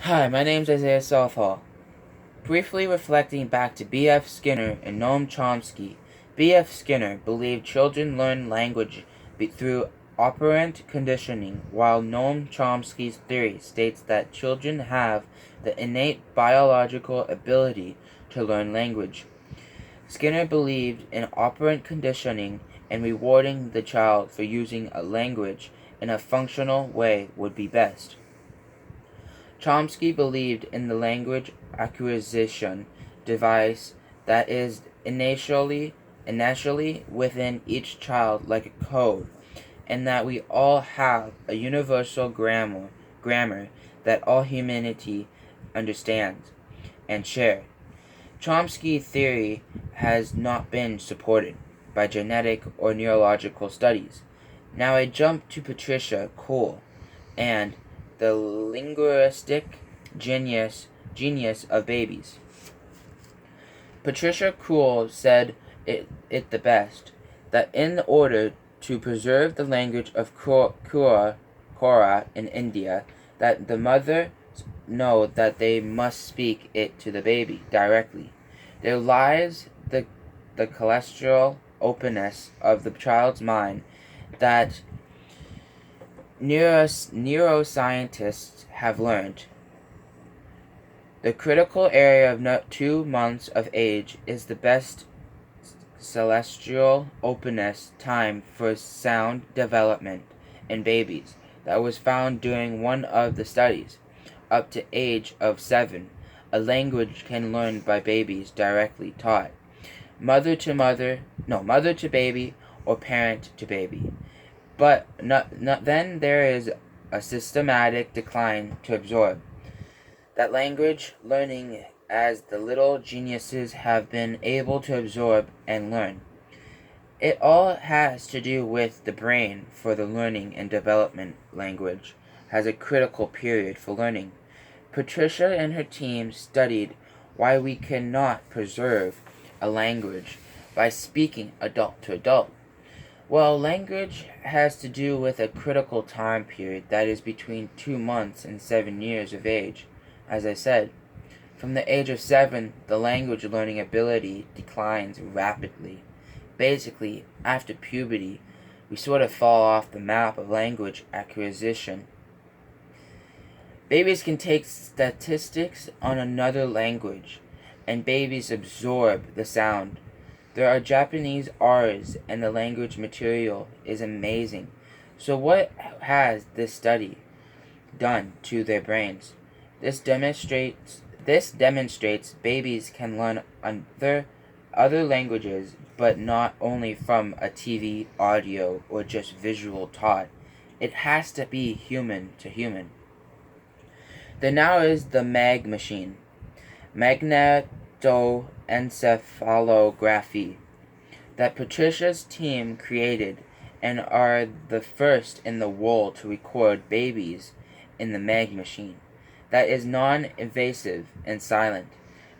Hi, my name's Isaiah Southall. Briefly reflecting back to B.F. Skinner and Noam Chomsky, B.F. Skinner believed children learn language through operant conditioning, while Noam Chomsky's theory states that children have the innate biological ability to learn language. Skinner believed in operant conditioning, and rewarding the child for using a language in a functional way would be best. Chomsky believed in the language acquisition device that is innately within each child like a code, and that we all have a universal grammar that all humanity understands and share. Chomsky's theory has not been supported by genetic or neurological studies. Now I jump to Patricia Cole and the linguistic genius of babies. Patricia Cole said it the best, that in order to preserve the language of Kora in India, that the mother know that they must speak it to the baby directly. There lies the cholesterol openness of the child's mind that neuroscientists have learned. The critical area of 2 months of age is the best celestial openness time for sound development in babies. That was found during one of the studies. Up to age of 7, a language can learn by babies directly taught. Mother to baby or parent to baby. But then there is a systematic decline to absorb that language learning as the little geniuses have been able to absorb and learn. It all has to do with the brain for the learning and development. Language has a critical period for learning. Patricia and her team studied why we cannot preserve a language by speaking adult to adult. Well, language has to do with a critical time period that is between 2 months and 7 years of age. As I said, from the age of 7, the language learning ability declines rapidly. Basically, after puberty, we sort of fall off the map of language acquisition. Babies can take statistics on another language, and babies absorb the sound. There are Japanese R's, and the language material is amazing. So what has this study done to their brains? This demonstrates babies can learn other languages, but not only from a TV, audio, or just visual taught. It has to be human to human. There now is the MAG machine, magnetoencephalography, that Patricia's team created, and are the first in the world to record babies in the MAG machine. That is non-invasive and silent.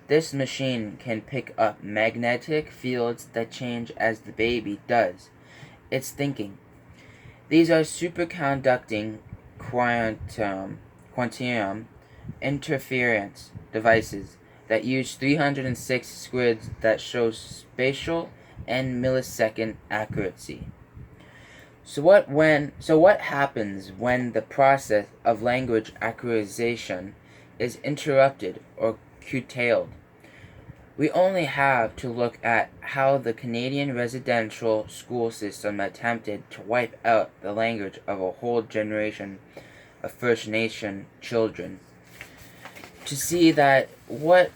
This machine can pick up magnetic fields that change as the baby does its thinking. These are superconducting quantum interference devices that use 306 squids that show spatial and millisecond accuracy. So what happens when the process of language acquisition is interrupted or curtailed? We only have to look at how the Canadian residential school system attempted to wipe out the language of a whole generation of First Nation children to see that what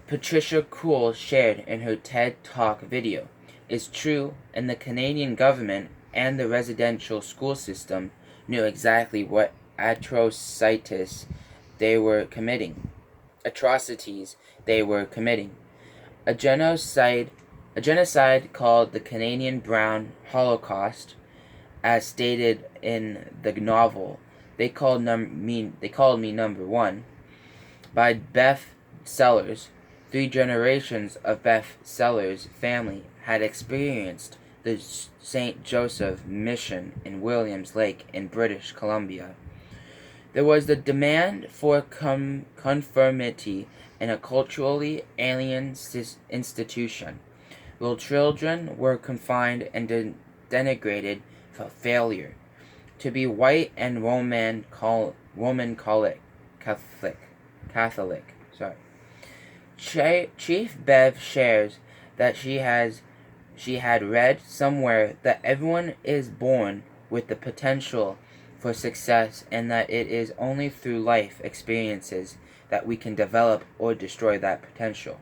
Patricia Cole shared in her TED Talk video is true, and the Canadian government and the residential school system knew exactly what atrocities they were committing. A genocide called the Canadian Brown Holocaust, as stated in the novel They Called Me Number One by Beth Sellers. 3 generations of Beth Sellers' family had experienced the St. Joseph Mission in Williams Lake in British Columbia. There was the demand for conformity in a culturally alien institution, where children were confined and denigrated for failure. To be white and Catholic. Sorry. Chief Bev shares that she had read somewhere that everyone is born with the potential for success and that it is only through life experiences that we can develop or destroy that potential.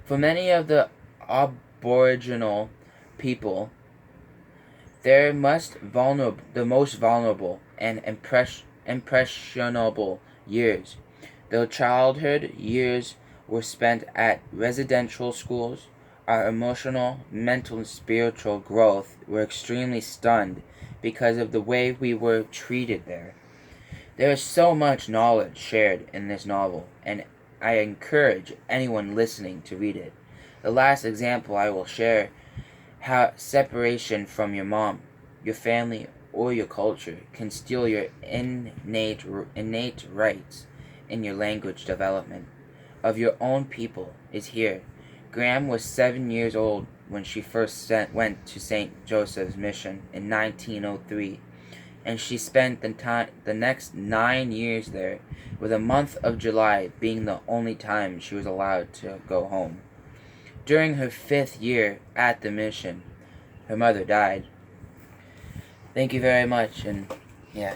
For many of the Aboriginal people, the most vulnerable and impressionable years, their childhood years, were spent at residential schools. Our emotional, mental, and spiritual growth were extremely stunned because of the way we were treated there. There is so much knowledge shared in this novel, and I encourage anyone listening to read it. The last example I will share: how separation from your mom, your family, or your culture can steal your innate rights in your language development of your own people is here. Graham was 7 years old when she first went to St. Joseph's Mission in 1903, and she spent the next 9 years there, with the month of July being the only time she was allowed to go home. During her 5th year at the mission, her mother died. Thank you very much, and yeah.